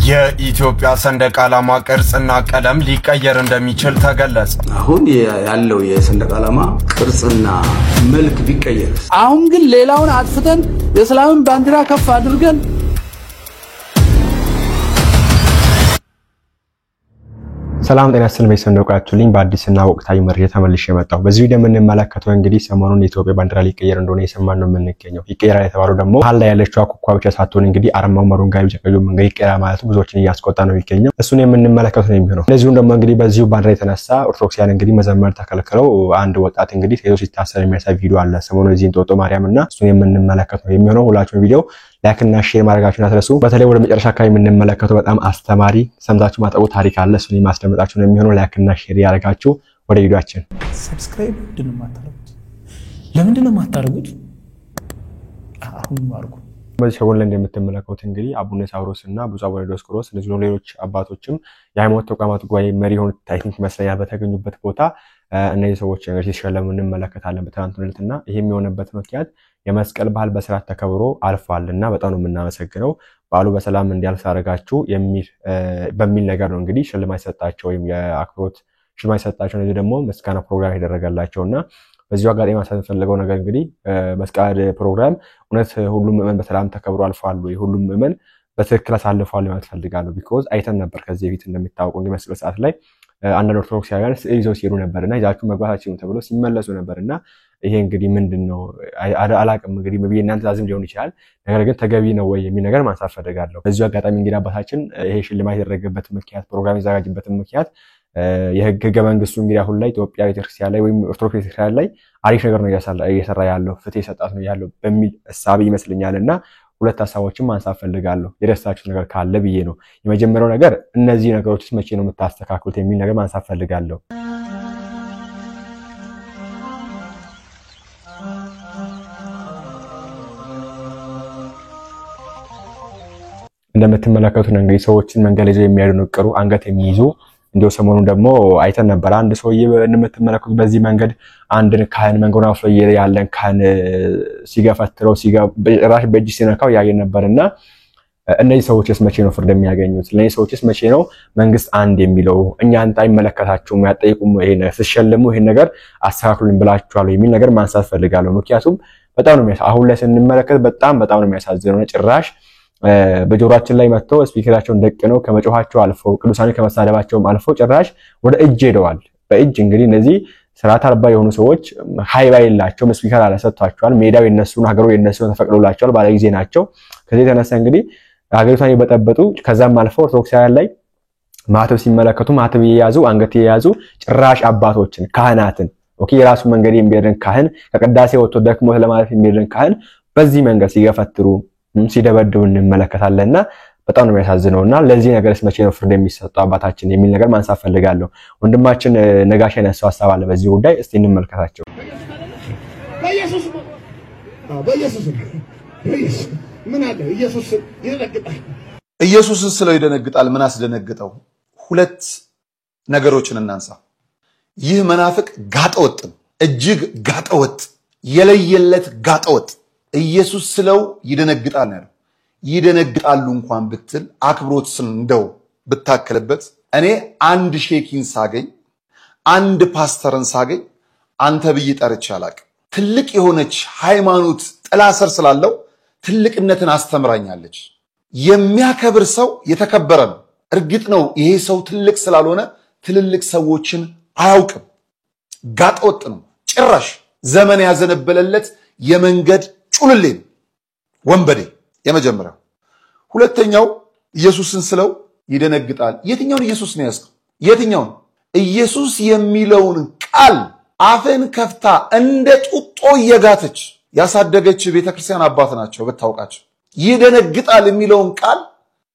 የኢትዮጵያ ሰንደቅ ዓላማ ቅርጽና ቀለም ሊቀየር እንደሚችል ተገለጸ። አሁን ያለው የሰንደቅ ዓላማ ቅርጽና መልክ ቢቀየር አሁን ግን ሌላውን አጥፍተን የእስላምን ባንዲራ ከፍ አድርገን ሰላም ጤና ይስጥልኝ በሰንደቃችሁልኝ በአዲስና ወቅታዊ መረጃ ተመልሼ መጣሁ። በዚህ ቪዲዮ የምንመለከተው እንግዲህ ሰሞኑን የኢትዮጵያ ባንዲራ ሊቀየር እንደሆነ የሰማን ነው የምንገኘው። ይቀየራል የተባለው ደግሞ ሀል ላይ ያለችው አኩኩዋ ብቻ ሳትሆን እንግዲህ አርማው መሩንጋይ ቢጨቀዩ መንገድ ይቀየራል ማለት ብዙዎችን እያስቆጣ ነው የሚገኘው። እሱን የምንመለከተው ነው የሚሆነው። ለዚሁ ደግሞ እንግዲህ በዚሁ ባንዲራ የተነሳ ኦርቶዶክሳውያን እንግዲህ መዘመር ተከልክለው አንድ ወጣት እንግዲህ ተይዞ ሲታሰር የሚያሳይ ቪዲዮ አለ ሰሞኑን እዚህ እንጦጦ ማርያምና እሱን የምንመለከተው ነው የሚሆነው። ሁላችሁም ቪዲዮ ላይክ እና ሼር ማድረጋችሁን አትርሱ። በተለይ ወደ መጨረሻ አካባቢ የምንመለከተው በጣም አስተማሪ ሰምታችሁ ማጠቁ ታሪክ አለ። እሱን ማስደመጣችሁ ነው የሚሆነው። ላይክ እና ሼር ያደርጋችሁ ወደ ቪዲዮአችን ሰብስክራይብ ለምንድነው ማታረጉት? አሁን ማርኩ በዚህ ሰሞን ላይ እንደምትመለከቱት እንግዲህ አቡነ ሳዊሮስና ብፁዕ አቡነ ዲዮስቆሮስ እንደዚሁ ሌሎች አባቶችም የሃይማኖት ተቋማት ጉባኤ መሪ ሆነው ታይቲንግ መስለኛል በተገኙበት ቦታ እነዚህ ሰዎች እንግዲህ ሲሸለሙ እንመለከታለን በትናንትናው ዕለትና ይሄም የሆነበት ምክንያት የመስቀል በዓል በስርዓት ተከብሮ አልፏልና በጣም ነው የምናመሰግነው በዓሉ በሰላም እንዲያልፍ አደረጋችሁ በሚል ነገር ነው እንግዲህ ሽልማት ሰጣቸው ወይም የአክብሮት ሽልማት ሰጣቸው ነው ደግሞ መስካና ፕሮግራም ያደረጋላቸውና በዚሁ አጋጣሚ ማሳየት ፈልገው ነገር እንግዲህ መስቀል ፕሮግራም እውነት ሁሉም ምዕመን በሰላም ተከብሮ አልፏል ወይ ሁሉም ምዕመን በትክክል አሳልፏል ማለት ፈልጋለሁ ቢኮዝ አይተን ነበር ከዚህ በፊት እንደሚታወቀው እንግዲህ መስቀል ሰዓት ላይ አንዳንድ ኦርቶዶክሳውያን ይዘው ሲሄዱ ነበርና ይዛችሁ መግባታችሁን ተብሎ ሲመለሱ ነበርና ይሄ እንግዲህ ምንድነው አላቅም እንግዲህ maybe እናንተ ዛዝም ሊሆን ይችላል ነገር ግን ተገቢ ነው ወይ የሚል ነገር ማንሳት ፈልጋለሁ። በዚሁ አጋጣሚ እንግዲህ አባታችን ይሄ ሽልማት ያደረገበት ምክንያት ፕሮግራም ያዘጋጅበት ምክንያት የህገ መንግስቱ እንግዲህ አሁን ላይ ኢትዮጵያ ቤተክርስቲያን ላይ ወይም ኦርቶዶክስ ቤተክርስቲያን ላይ አሪፍ ነገር ነው እየሰራ ያለው ፍትህ የሰጣት ነው ያለው በሚል ሐሳብ ይመስልኛልና ሁለት ሐሳቦችን ማንሳት ፈልጋለሁ። የደስታችሁ ነገር ካለ ብዬ ነው። የመጀመሪያው ነገር እነዚህ ነገሮችስ መቼ ነው የምታስተካክሉት የሚል ነገር ማንሳት ፈልጋለሁ። እንደምትመለከቱት እንግዲህ ሰዎችን መንገድ ይዘው የሚያደንቁሩ አንገት የሚይዙ እንደው ሰሞኑን ደግሞ አይተን ነበር አንድ ሰውዬ እንደምትመለከቱት በዚህ መንገድ አንድን ካህን መንገዱን አፍሎ ያለን ካህን ሲገፈትረው ራሽ በእጅ ሲነካው ያየን ነበርና እነዚህ ሰዎችስ መቼ ነው ፍርድ የሚያገኙት? ለኔ ሰዎችስ መቼ ነው መንግስት አንድ የሚለው እኛን አይመለከታችሁም ያጠይቁም ይሄን ሲሸልሙ ይሄን ነገር አስተካክሉን ብላችኋል የሚል ነገር ማንሳት ፈልጋለሁ። ምክንያቱም በጣም ነው አሁን ላይ ስንመለከት በጣም ነው የሚያሳዝነው ጭራሽ በጆሮአችን ላይ መጥተው ስፒከራቸውን ደቅነው ከመጮሃቸው አልፈው ቅዱሳን ከመሳደባቸው አልፈው ጭራሽ ወደ እጅ ሄደዋል። በእጅ እንግዲህ እነዚህ ስርዓት አልባ የሆኑ ሰዎች ሃይባ የላቸው ስፒከር አላሰጣቸዋል። ሜዳው የነሱ ነው ሀገሩ የነሱ ነው ተፈቅዶላቸዋል ባለ ጊዜ ናቸው። ከዚህ ተነሳ እንግዲህ ሀገሪቷን ይበጠበጡ ከዛም አልፈው ኦርቶዶክሳውያን ላይ ማተብ ሲመለከቱ ማተብ የያዙ አንገት የያዙ ጭራሽ አባቶችን ካህናትን ኦኬ የራሱ መንገድ የሚያደርግ ካህን ከቅዳሴ ወጥቶ ደክሞ ለማለት የሚያደርግ ካህን በዚህ መንገድ ሲገፈትሩ ሲደበድቡ እንመለከታለንና በጣም ነው የሚያሳዝነውና ለዚህ ነገርስ መቼ ነው ፍርድ የሚሰጠው አባታችን የሚል ነገር ማንሳት ፈልጋለሁ። ወንድማችን ነጋሽ ያነሳው ሐሳብ አለ በዚህ ጉዳይ እስቲ እንመልከታቸው። በኢየሱስ ምን አለ ኢየሱስ ይደነግጣል። ኢየሱስን ስለው ይደነግጣል። ምን አስደነግጠው? ሁለት ነገሮችን እናንሳ። ይህ መናፍቅ ጋጠወጥ እጅግ ጋጠወጥ የለየለት ጋጠወጥ ኢየሱስ ስለው ይደነግጣል ነው። ይደነግጣሉ እንኳን ብትል አክብሮት እንደው ብታከለበት እኔ አንድ ሼኪን ሳገኝ አንድ ፓስተርን ሳገኝ አንተ ብዬ ጠርቼ አላቅም። ትልቅ የሆነች ሃይማኖት ጥላ ስር ስላለው ትልቅነትን አስተምራኛለች። የሚያከብር ሰው የተከበረ ነው። እርግጥ ነው ይሄ ሰው ትልቅ ስላልሆነ ትልልቅ ሰዎችን አያውቅም። ጋጠወጥ ነው። ጭራሽ ዘመን ያዘነበለለት የመንገድ ጩልሌ ወንበዴ የመጀመሪያው። ሁለተኛው ኢየሱስን ስለው ይደነግጣል። የትኛውን ኢየሱስ ነው ያስከው? የትኛውን ኢየሱስ የሚለውን ቃል አፍን ከፍታ እንደ ጡጦ የጋተች ያሳደገች ቤተክርስቲያን አባት ናቸው በታውቃቸው። ይደነግጣል የሚለውን ቃል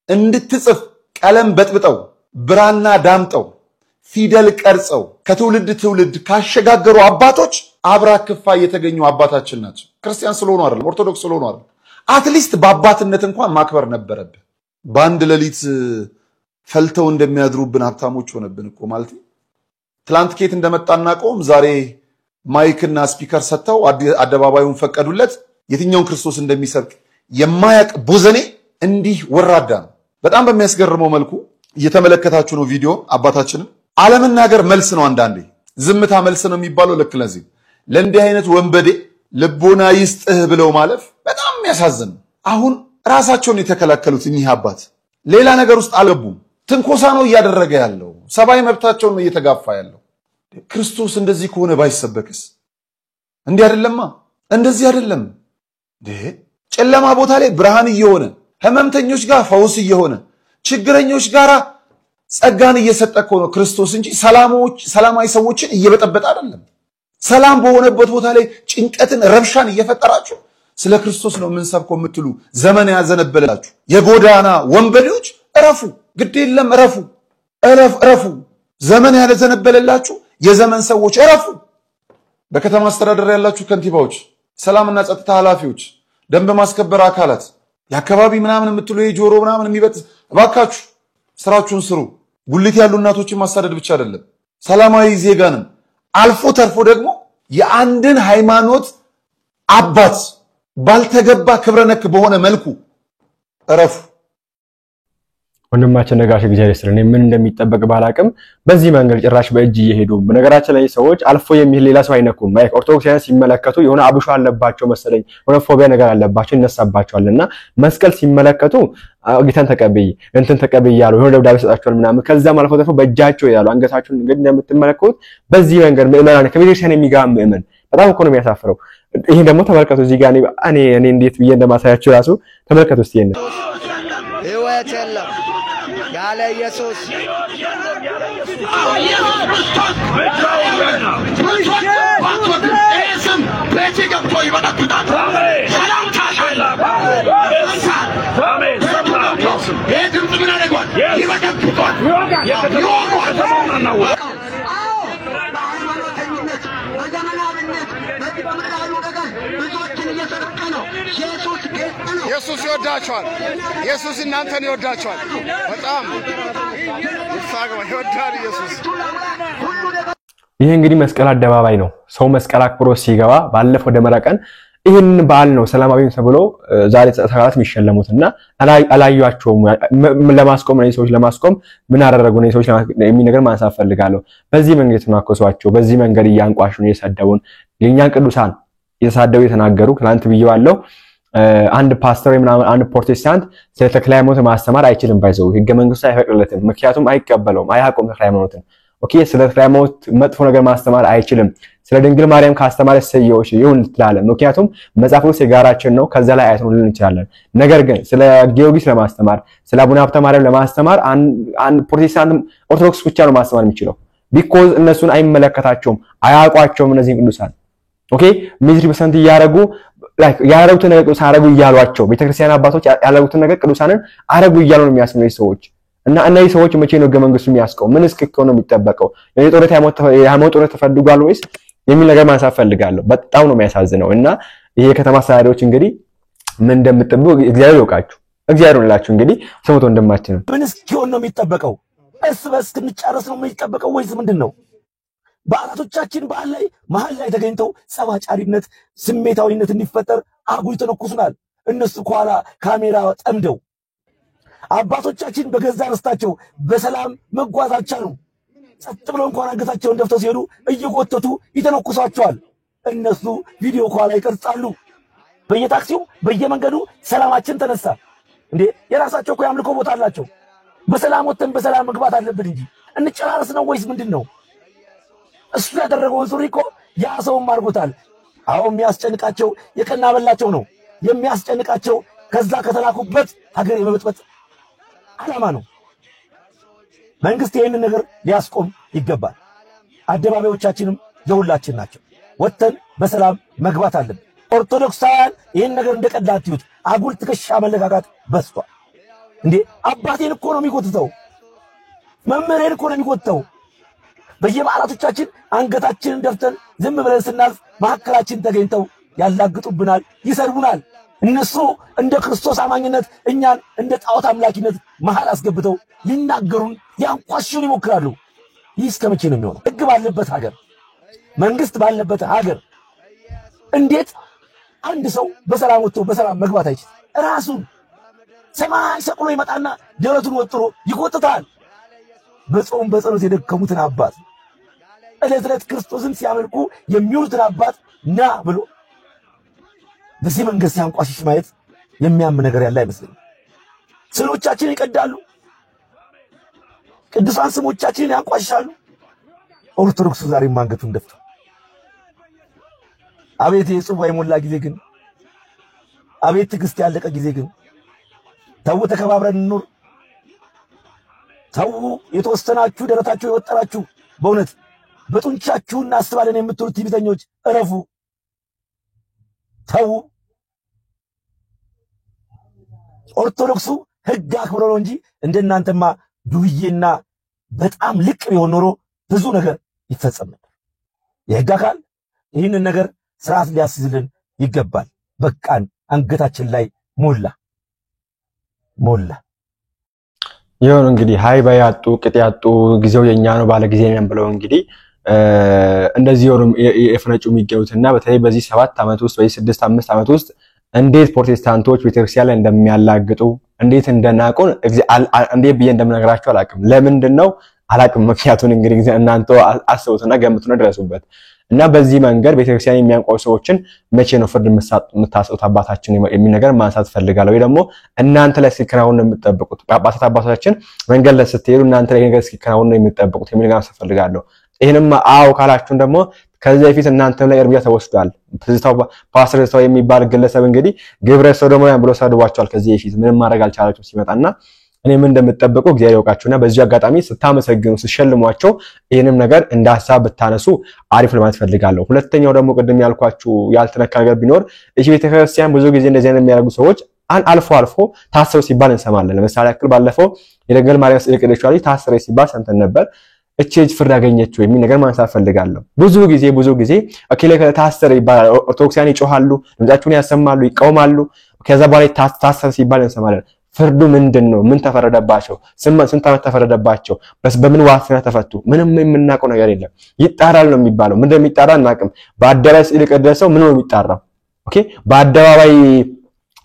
እንድትጽፍ ቀለም በጥብጠው ብራና ዳምጠው ፊደል ቀርጸው ከትውልድ ትውልድ ካሸጋገሩ አባቶች አብራክ ክፋ የተገኙ አባታችን ናቸው። ክርስቲያን ስለሆኑ አይደለም ኦርቶዶክስ ስለሆኑ አይደለም። አትሊስት በአባትነት እንኳን ማክበር ነበረብን። ባንድ ሌሊት ፈልተው እንደሚያድሩብን ሀብታሞች ሆነብን እኮ ማለት ትላንት ኬት እንደመጣና ቆም ዛሬ ማይክና ስፒከር ሰጥተው አደባባዩን ፈቀዱለት። የትኛውን ክርስቶስ እንደሚሰብክ የማያቅ ቦዘኔ እንዲህ ወራዳ ነው። በጣም በሚያስገርመው መልኩ እየተመለከታችሁ ነው ቪዲዮ። አባታችንን አለመናገር መልስ ነው፣ አንዳንዴ ዝምታ መልስ ነው የሚባለው። ልክ ለዚህ ለእንዲህ አይነት ወንበዴ ልቦና ይስጥህ ብለው ማለፍ በጣም የሚያሳዝን። አሁን ራሳቸውን የተከላከሉት እኚህ አባት ሌላ ነገር ውስጥ አልገቡም። ትንኮሳ ነው እያደረገ ያለው፣ ሰብአዊ መብታቸውን ነው እየተጋፋ ያለው። ክርስቶስ እንደዚህ ከሆነ ባይሰበክስ? እንዲህ አይደለማ፣ እንደዚህ አይደለም። ጨለማ ቦታ ላይ ብርሃን እየሆነ ህመምተኞች ጋር ፈውስ እየሆነ ችግረኞች ጋር ጸጋን እየሰጠ እኮ ነው ክርስቶስ እንጂ ሰላማዊ ሰዎችን እየበጠበጠ አይደለም። ሰላም በሆነበት ቦታ ላይ ጭንቀትን ረብሻን እየፈጠራችሁ ስለ ክርስቶስ ነው የምንሰብከው የምትሉ ዘመን ያዘነበላችሁ የጎዳና ወንበዴዎች እረፉ። ግድ የለም እረፉ። ዘመን ያዘነበለላችሁ የዘመን ሰዎች እረፉ። በከተማ አስተዳደር ያላችሁ ከንቲባዎች፣ ሰላምና ጸጥታ ኃላፊዎች፣ ደንብ ማስከበር አካላት፣ የአካባቢ ምናምን የምትሉ የጆሮ ምናምን የሚበት እባካችሁ ስራችሁን ስሩ። ጉልት ያሉ እናቶችን ማሳደድ ብቻ አይደለም፣ ሰላማዊ ዜጋንም አልፎ ተርፎ ደግሞ የአንድን ሃይማኖት አባት ባልተገባ ክብረነክ በሆነ መልኩ እረፉ። ወንድማችን ነጋሽ እግዚአብሔር ይስጥልን። ምን እንደሚጠበቅ ባላቅም በዚህ መንገድ ጭራሽ በእጅ እየሄዱ በነገራችን ላይ ሰዎች አልፎ የሚል ሌላ ሰው አይነኩም። ማይክ ኦርቶዶክሳውያን ሲመለከቱ የሆነ አብሾ አለባቸው መሰለኝ፣ የሆነ ፎቢያ ነገር አለባቸው ይነሳባቸዋልና መስቀል ሲመለከቱ ጌታን ተቀበይ እንትን ተቀበይ ያሉ የሆነ ደብዳቤ ሰጣቸዋል ምናምን። ከዛም አልፎ ተርፎ በእጃቸው ያሉ አንገታቸውን እንግዲህ እንደምትመለከቱት በዚህ መንገድ ምዕመናን ከቤተክርስቲያን የሚጋም ምዕመን በጣም እኮ ነው የሚያሳፍረው። ይሄ ደግሞ ተመልከቱ እዚህ ጋር እኔ እንዴት ብዬ እንደማሳያችሁ ራሱ ተመልከቱ እስቲ። ህይወት የለም ያለ ኢየሱስ ኢየሱስ ይወዳቸዋል። ኢየሱስ እናንተን ይወዳቸዋል። በጣም ይወዳል ኢየሱስ። ይሄ እንግዲህ መስቀል አደባባይ ነው። ሰው መስቀል አክብሮ ሲገባ ባለፈው ደመራ ቀን ይሄን በዓል ነው ሰላማዊ ተብሎ ዛሬ ተሰራራት የሚሸለሙትና አላዩአቸውም። ለማስቆም ነው ሰዎች ለማስቆም ምን አደረጉ ነው ሰዎች የሚል ነገር ማንሳት ፈልጋለሁ። በዚህ መንገድ ተናከሷቸው፣ በዚህ መንገድ ያንቋሹ ነው የሰደቡን የኛን ቅዱሳን የሳደው የተናገሩ ትላንት ብየዋለሁ። አንድ ፓስተር ወይም አንድ ፕሮቴስታንት ስለ ተክለ ሃይማኖት ማስተማር አይችልም። ባይዘው ህገ መንግስቱ አይፈቅድለትም። ምክንያቱም አይቀበለውም፣ አያቆም ተክለ ሃይማኖትን። ኦኬ ስለ ተክለ ሃይማኖት መጥፎ ነገር ማስተማር አይችልም። ስለ ድንግል ማርያም ካስተማረ ሰየዎች ይሁን ትላለ። ምክንያቱም መጽሐፉ የጋራችን ነው፣ ከዛ ላይ አይተን እንችላለን። ነገር ግን ስለ ጊዮርጊስ ለማስተማር ስለ አቡነ ሀብተ ማርያም ለማስተማር አንድ ፕሮቴስታንት ኦርቶዶክስ ብቻ ነው ማስተማር የሚችለው። ቢኮዝ እነሱን አይመለከታቸውም፣ አያውቋቸውም እነዚህ ቅዱሳን። ኦኬ ሚዝሪ በሰንት ያረጉ ያረጉት ነገር ቅዱሳን አረጉ እያሏቸው ቤተክርስቲያን አባቶች ያረጉት ነገር ቅዱሳንን አረጉ እያሉ ነው የሚያስመው ሰዎች። እና እነዚህ ሰዎች መቼ ነው ህገ መንግስቱ የሚያስቀው? ምን እስከሆነ ነው የሚጠበቀው? የጦርነት ሃይማኖት ጦርነት ተፈልጓል ወይስ የሚል ነገር ማንሳት ፈልጋለሁ። በጣም ነው የሚያሳዝነው። እና ይሄ ከተማ አስተዳዳሪዎች እንግዲህ ምን እንደምትጠብቁ እግዚአብሔር ይወቃችሁ። እግዚአብሔር ይላችሁ እንግዲህ ስሙት ወንድማችን። ምን እስኪሆን ነው የሚጠበቀው? እርስ በርስ እስክንጫረስ ነው የሚጠበቀው ወይስ ምንድነው? በአራቶቻችን በዓል ላይ መሀል ላይ ተገኝተው ጸባጫሪነት፣ ስሜታዊነት እንዲፈጠር አጉል ተነኩሱናል። እነሱ ከኋላ ካሜራ ጠምደው አባቶቻችን በገዛ ርስታቸው በሰላም መጓዝ አልቻሉም። ጸጥ ብለው እንኳን አንገታቸውን ደፍተው ሲሄዱ እየጎተቱ ይተነኩሷቸዋል። እነሱ ቪዲዮ ከኋላ ይቀርጻሉ። በየታክሲው በየመንገዱ ሰላማችን ተነሳ እንዴ! የራሳቸው እኮ ያምልኮ ቦታ አላቸው። በሰላም ወጥተን በሰላም መግባት አለብን እንጂ እንጨራረስ ነው ወይስ ምንድነው? እሱ ያደረገውን ሱሪ እኮ ያ ሰውም አድርጎታል። አሁን የሚያስጨንቃቸው የቀና በላቸው ነው የሚያስጨንቃቸው። ከዛ ከተላኩበት ሀገር የመበጥበጥ ዓላማ ነው። መንግስት ይሄንን ነገር ሊያስቆም ይገባል። አደባባዮቻችንም የሁላችን ናቸው። ወጥተን በሰላም መግባት አለብን። ኦርቶዶክሳውያን ይሄን ነገር እንደቀላትዩት አጉል ትከሻ መለጋጋት በስቷል እንዴ! አባቴን እኮ ነው የሚጎትተው፣ መምህሬን እኮ ነው የሚጎትተው። በየበዓላቶቻችን አንገታችንን ደፍተን ዝም ብለን ስናልፍ መሐከላችን ተገኝተው ያላግጡብናል፣ ይሰርቡናል። እነሱ እንደ ክርስቶስ አማኝነት እኛን እንደ ጣዖት አምላኪነት መሃል አስገብተው ሊናገሩን ያንቋሹን ይሞክራሉ። ይህ እስከመቼ ነው የሚሆነው? ሕግ ባለበት ሀገር፣ መንግስት ባለበት ሀገር እንዴት አንድ ሰው በሰላም ወጥቶ በሰላም መግባት አይችልም? ሰማይ ሰቅሎ ይመጣና ደረቱን ወጥሮ ይቆጥታል። በጾም በጸሎት የደከሙትን አባት ዕለት ዕለት ክርስቶስን ሲያመልኩ የሚውሉትን አባት ና ብሎ በዚህ መንገድ ሲያንቋሽሽ ማየት የሚያም ነገር ያለ አይመስልም። ስዕሎቻችንን ይቀዳሉ፣ ቅዱሳን ስሞቻችንን ያንቋሽሻሉ። ኦርቶዶክሱ ዛሬ ማንገቱን ደፍቷል። አቤት የጽዋ የሞላ ጊዜ ግን፣ አቤት ትዕግስት ያለቀ ጊዜ ግን። ተው ተከባብረን እንኖር። ተው የተወሰናችሁ ደረታችሁ የወጠራችሁ በእውነት በጡንቻችሁና አስባለን የምትሉት ትዕቢተኞች እረፉ። ተው። ኦርቶዶክሱ ሕግ አክብሮ ነው እንጂ እንደናንተማ ዱብዬና በጣም ልቅ ቢሆን ኖሮ ብዙ ነገር ይፈጸም ነበር። የሕግ አካል ይህንን ነገር ስርዓት ሊያስይዝልን ይገባል። በቃን፣ አንገታችን ላይ ሞላ። ይሁን እንግዲህ ሃይ ባያጡ ቅጥ ያጡ ጊዜው የኛ ነው ባለ ጊዜ ነን ብለው እንግዲህ እንደዚህ የፍነጩ የሚገኙትና በተለይ በዚህ 7 ዓመት ውስጥ በዚህ 6-5 ዓመት ውስጥ እንዴት ፕሮቴስታንቶች ቤተክርስቲያን ላይ እንደሚያላግጡ እንዴት እንደናቁን እንዴት ብዬ እንደምነግራችሁ አላቅም። ለምንድነው አላቅም። ምክንያቱን እንግዲህ እናንተ አስቡትና ገምቱና ድረሱበት። እና በዚህ መንገድ ቤተክርስቲያን የሚያንቋው ሰዎችን መቼ ነው ፍርድ የምታሰጡት አባታችን የሚል ነገር ማንሳት ፈልጋለሁ። ወይ ደግሞ እናንተ ላይ ሲከራውን ነው የምትጠብቁት አባታችን መንገድ ላይ ስትሄዱ እናንተ ላይ ነገር ሲከራውን ነው የምትጠብቁት የሚል ነገር ማንሳት ፈልጋለሁ። ይሄንም አው ካላችሁን ደግሞ ከዚህ በፊት እናንተም ላይ እርምጃ ተወስዷል። ፓስተር ተው የሚባል ግለሰብ እንግዲህ ግብረ ሰዶማውያን ብሎ ሰድቧቸዋል። ከዚህ በፊት ምንም ማድረግ አልቻላችሁም ሲመጣና እኔ ምን እንደምትጠብቁ እግዚአብሔር ያውቃችሁና በዚህ አጋጣሚ ስታመሰግኑ ሲሸልሟቸው ይሄንም ነገር እንደ ሐሳብ ብታነሱ አሪፍ ለማለት ፈልጋለሁ። ሁለተኛው ደግሞ ቅድም ያልኳችሁ ያልተነካ ነገር ቢኖር እሺ ቤተክርስቲያን ብዙ ጊዜ እንደዚህ አይነት የሚያደርጉ ሰዎች አልፎ ታስረው ሲባል እንሰማለን። ለምሳሌ ያክል ባለፈው የደንገል ማርያም ስለቀደችው ልጅ ታስረ ሲባል ሰምተን ነበር። እቺ ልጅ ፍርድ አገኘችው የሚል ነገር ማንሳት ፈልጋለሁ። ብዙ ጊዜ አኪለ ታስረ ይባላል። ኦርቶዶክሳን ይጮሃሉ፣ ድምጻቸውን ያሰማሉ፣ ይቃወማሉ። ከዛ በኋላ ታስረ ሲባል እንሰማለን። ፍርዱ ምንድነው? ምን ተፈረደባቸው? ስንት ዓመት ተፈረደባቸው? በምን ዋስትና ተፈቱ? ምንም የምናውቀው ነገር የለም። ይጣራል ነው የሚባለው። ምንድነው የሚጣራ እናቅም። በአደባባይ ስዕል የቀደሰው ምን ነው የሚጣራው? ኦኬ በአደባባይ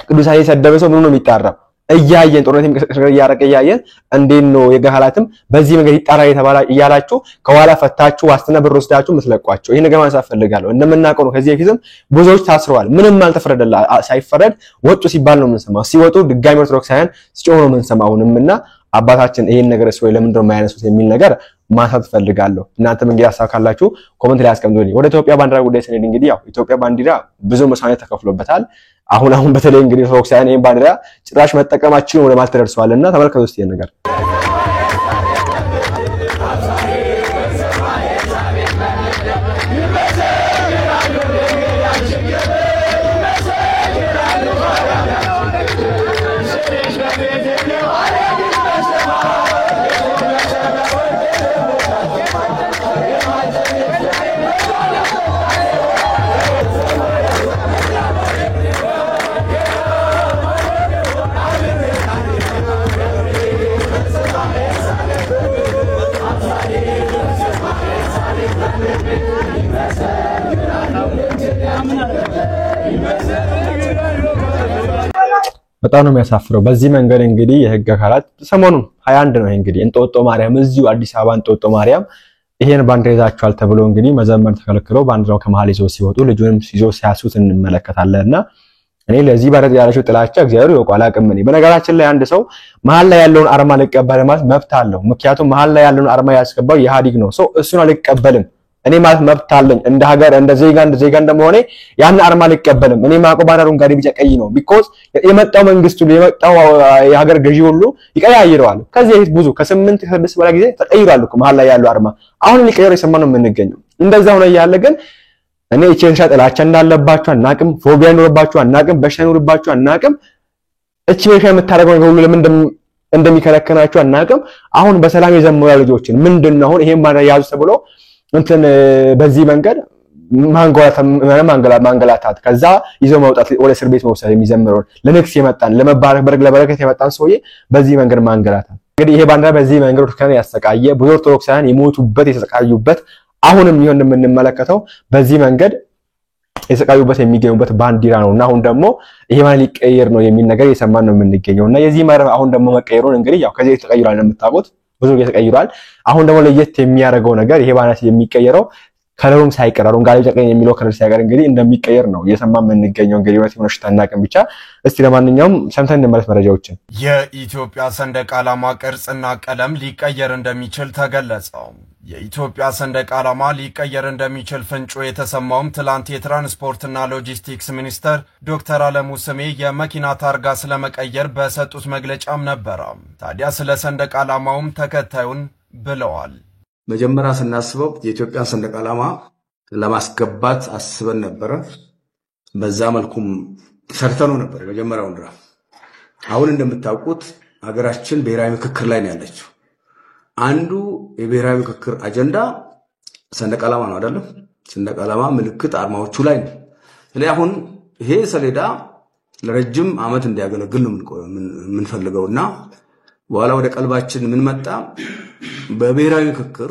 ቅዱሳን የሰደበ ሰው ምን ነው የሚጣራው? እያየን ጦርነት የሚቀሰቀስ ያረቀ እያየን እንዴት ነው የጋህላትም በዚህ መንገድ ይጣራ የተባለ እያላችሁ ከኋላ ፈታችሁ ዋስትና ብር ወስዳችሁ መስለቋቸው። ይሄ ነገር ማንሳት ፈልጋለሁ። እንደምናውቀው ነው ከዚህ በፊትም ብዙዎች ታስረዋል። ምንም አልተፈረደላ ሳይፈረድ ወጡ ሲባል ነው የምንሰማው። ሲወጡ ድጋሚ ኦርቶዶክሳውያን ሲጮሁ ነው የምንሰማውንምና አባታችን ይሄን ነገር ወይ ለምንድነው የማያነሱት የሚል ነገር ማንሳት ፈልጋለሁ። እናንተም እንግዲህ ሐሳብ ካላችሁ ኮሜንት ላይ አስቀምጡልኝ። ወደ ኢትዮጵያ ባንዲራ ጉዳይ ስንሄድ እንግዲህ ያው ኢትዮጵያ ባንዲራ ብዙ መስዋዕት ተከፍሎበታል። አሁን በተለይ እንግዲህ ኦርቶዶክሳውያን ይሄን ባንዲራ ጭራሽ መጠቀማችን ወደ ማለት ተደርሷልና ተመልከቱ እስቲ ይሄን ነገር። በጣም ነው የሚያሳፍረው። በዚህ መንገድ እንግዲህ የህግ አካላት ሰሞኑን 21 ነው እንግዲህ እንጦጦ ማርያም እዚሁ አዲስ አበባ እንጦጦ ማርያም ይሄን ባንዲራ ይዛችኋል ተብሎ እንግዲህ መዘመር ተከልክለው ባንዲራው ከመሃል ይዘው ሲወጡ ልጁንም ይዘው ሲያሱት እንመለከታለንና እኔ ለዚህ ባረጥ ያላችሁ ጥላቻ እግዚአብሔር ይወቋል አቅም ነኝ። በነገራችን ላይ አንድ ሰው መሃል ላይ ያለውን አርማ ልቀበል ማለት መብት አለው። ምክንያቱም መሃል ላይ ያለውን አርማ ያስቀባው የሃዲግ ነው። ሰው እሱን አልቀበልም እኔ ማለት መብት አለኝ። እንደ ሀገር እንደ ዜጋ እንደሆነ ያን አርማ ልቀበልም። እኔ ማቆ ባነሩን ጋር ቢጫ ቀይ ነው because የመጣው መንግስቱ የመጣው የሀገር ገዢ ሁሉ ይቀያይረዋል። ከዚህ በፊት ብዙ ከ8 ከ6 በላይ ጊዜ ተቀይሯል እኮ መሃል ላይ ያለው አርማ አሁን ሊቀየር የሰማነው የምንገኘው እንደዛ ሆነ ያለ ግን እኔ እቺን ሻጥላቻ እንዳለባችሁ አናቅም። ፎቢያ ይኖርባችሁ አናቅም። በሽታ ይኖርባችሁ አናቅም። እቺ በሻ የምታደርገው ነገር ሁሉ ለምን እንደሚከለከናችሁ አናቅም። አሁን በሰላም የዘመሩ ልጆችን ምንድነው አሁን ይሄን ማድረግ ያዙ ተብሎ እንትን በዚህ መንገድ ማንገላታት ከዛ ይዘው መውጣት ወደ እስር ቤት መውሰድ የሚዘምረው ለንክስ የመጣን ለመባረክ ለበረከት የመጣን ሰውዬ በዚህ መንገድ ማንገላታት እንግዲህ ይሄ ባንዲራ በዚህ መንገድ ኦርቶዶክሳን ያሰቃየ ብዙ ኦርቶዶክሳውያን የሞቱበት የተሰቃዩበት አሁንም ይሁን እንደምንመለከተው በዚህ መንገድ የተሰቃዩበት የሚገኙበት ባንዲራ ነውና አሁን ደግሞ ይሄ ማለት ሊቀየር ነው የሚል ነገር እየሰማን ነው የምንገኘውና የዚህ መረብ አሁን ደግሞ መቀየሩን እንግዲህ ያው ከዚህ ተቀይሯል እንደምታውቁት ብዙ ጊዜ ተቀይሯል አሁን ደግሞ ለየት የሚያደርገው ነገር ይሄ ማለት የሚቀየረው ከለሩም ሳይቀር አረንጓዴ ጨቀኝ የሚለው ከለር ሳይቀር እንግዲህ እንደሚቀየር ነው እየሰማን የምንገኘው እንግዲህ ወይስ ምንሽ ታናቀም ብቻ እስቲ ለማንኛውም ሰምተን እንመለስ መረጃዎችን የኢትዮጵያ ሰንደቅ ዓላማ ቅርጽና ቀለም ሊቀየር እንደሚችል ተገለጸ የኢትዮጵያ ሰንደቅ ዓላማ ሊቀየር እንደሚችል ፍንጩ የተሰማውም ትላንት የትራንስፖርትና ሎጂስቲክስ ሚኒስተር ዶክተር አለሙ ስሜ የመኪና ታርጋ ስለመቀየር በሰጡት መግለጫም ነበር ታዲያ ስለ ሰንደቅ ዓላማውም ተከታዩን ብለዋል መጀመሪያ ስናስበው የኢትዮጵያ ሰንደቅ ዓላማ ለማስገባት አስበን ነበር በዛ መልኩም ሰርተነው ነበር መጀመሪያው ድራ አሁን እንደምታውቁት ሀገራችን ብሔራዊ ምክክር ላይ ነው ያለችው አንዱ የብሔራዊ ምክክር አጀንዳ ሰንደቅ ዓላማ ነው አይደል ሰንደቅ ዓላማ ምልክት አርማዎቹ ላይ ነው ስለዚህ አሁን ይሄ ሰሌዳ ለረጅም ዓመት እንዲያገለግል ነው የምንፈልገውና በኋላ ወደ ቀልባችን ምን መጣ በብሔራዊ ምክክር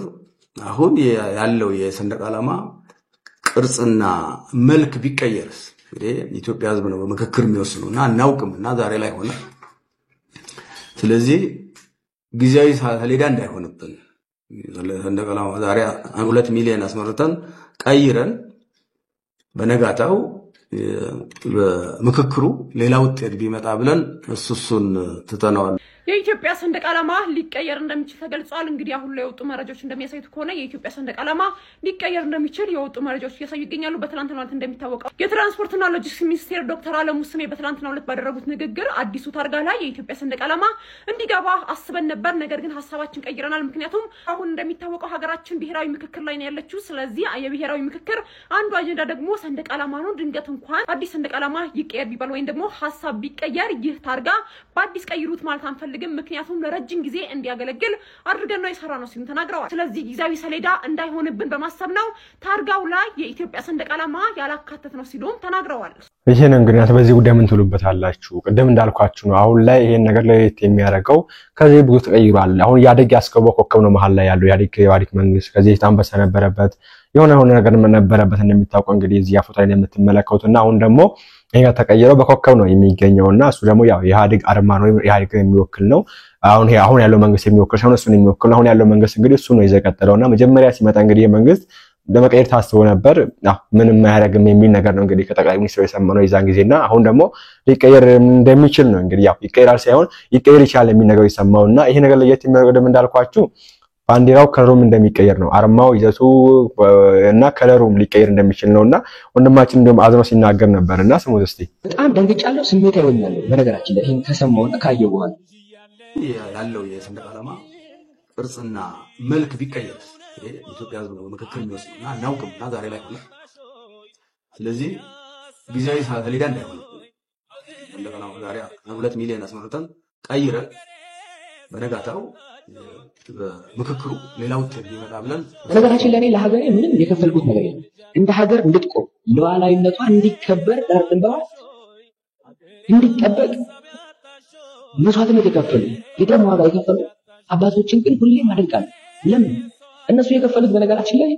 አሁን ያለው የሰንደቅ ዓላማ ቅርጽና መልክ ቢቀየርስ እንግዲህ ኢትዮጵያ ህዝብ ነው በምክክር የሚወስኑና እናውቅምና ዛሬ ላይ ሆነ ስለዚህ ጊዜያዊ ሰሌዳ እንዳይሆንብን ሰንደቅ ዓላማ ዛሬ 2 ሚሊዮን አስመርተን ቀይረን በነጋታው በምክክሩ ሌላ ውጤት ቢመጣ ብለን እሱን ትተናል የኢትዮጵያ ሰንደቅ ዓላማ ሊቀየር እንደሚችል ተገልጿል እንግዲህ አሁን ላይ የወጡ መረጃዎች እንደሚያሳዩት ከሆነ የኢትዮጵያ ሰንደቅ ዓላማ ሊቀየር እንደሚችል የወጡ መረጃዎች እያሳዩ ይገኛሉ በትላንትናው ዕለት እንደሚታወቀው የትራንስፖርትና ሎጂስቲክስ ሚኒስቴር ዶክተር አለሙ ስሜ በትላንትናው ዕለት ባደረጉት ንግግር አዲሱ ታርጋ ላይ የኢትዮጵያ ሰንደቅ ዓላማ እንዲገባ አስበን ነበር ነገር ግን ሐሳባችን ቀይረናል ምክንያቱም አሁን እንደሚታወቀው ሀገራችን ብሔራዊ ምክክር ላይ ነው ያለችው ስለዚህ የብሔራዊ ምክክር አንዱ አጀንዳ ደግሞ ሰንደቅ ዓላማ ነው ድንገት እንኳን አዲስ ሰንደቅ ዓላማ ይቀየር ቢባል ወይም ደግሞ ሐሳብ ቢቀየር ይህ ታርጋ በአዲስ ቀይሩት ማለት አንፈልግም ምክንያቱም ለረጅም ጊዜ እንዲያገለግል አድርገን ነው የሰራነው ሲሉ ተናግረዋል ስለዚህ ጊዜያዊ ሰሌዳ እንዳይሆንብን በማሰብ ነው ታርጋው ላይ የኢትዮጵያ ሰንደቅ ዓላማ ያላካተት ነው ሲሉም ተናግረዋል ይሄን እንግዲህ በዚህ ጉዳይ ምን ትሉበታላችሁ ቅድም እንዳልኳችሁ ነው አሁን ላይ ይሄን ነገር ለየት የሚያደርገው ከዚህ ብዙ ተቀይሯል አሁን ያደግ ያስከበው ኮከብ ነው መሃል ላይ ያለው ያደግ መንግስት ከዚህ ታንበሳ ነበረበት የሆነ ነገር ነበረበት እንደሚታወቀው እንግዲህ እዚህ ፎቶ ላይ የምትመለከቱትና አሁን ደግሞ ይሄ ተቀየረው በኮከብ ነው የሚገኘውና እሱ ደግሞ ያው የኢህአዴግ አርማ ነው የኢህአዴግ የሚወክል ነው አሁን ያለው መንግስት የሚወክል ነው እሱን የሚወክል አሁን ያለው መንግስት እንግዲህ እሱ ነው ይዘቀጠለውና መጀመሪያ ሲመጣ እንግዲህ የመንግስት ለመቀየር ታስቦ ነበር ምንም ማያረግም የሚል ነገር ነው እንግዲህ ከጠቅላይ ሚኒስትሩ የሰማነው ይዛን ጊዜና አሁን ደግሞ ሊቀየር እንደሚችል ነው እንግዲህ ያው ይቀየራል ሳይሆን ይቀየር ይችላል የሚል ነገር ይሰማውና ይሄ ነገር ለየት የሚያደርገው እንዳልኳችሁ ባንዲራው ከለሩም እንደሚቀየር ነው አርማው ይዘቱ እና ከለሩም ሊቀየር እንደሚችል ነውና ወንድማችን እንደም አዝኖ ሲናገር ነበርና ስሙት እስቲ በጣም ደንግጫለሁ ስሜት አይወኛል በነገራችን ላይ ይሄን ከሰማውና ካየው በኋላ ያለው የሰንደቅ ዓላማ ቅርጽና መልክ ቢቀየር ኢትዮጵያ ህዝብ ነው ምክክር የሚወስኑና እናውቅምና ዛሬ ላይ ሆነ ስለዚህ ጊዜያዊ ሰሌዳ እንዳይሆን እንደገና ዛሬ 2 ሚሊዮን አስመርተን ቀይረን በነጋታው ምክክሩ ሌላ ውጤት ቢመጣ ብለን በነገራችን ላይ ለሀገሬ ምንም የከፈልኩት ነገር የለም እንደ ሀገር እንድትቆም ሉዓላዊነቷ እንዲከበር ዳር ድንበሯ እንዲጠበቅ መስዋዕትነት የከፈሉ የደም ዋጋ የከፈሉ አባቶችን ግን ሁሌም አደንቃለሁ ለምን እነሱ የከፈሉት በነገራችን ላይ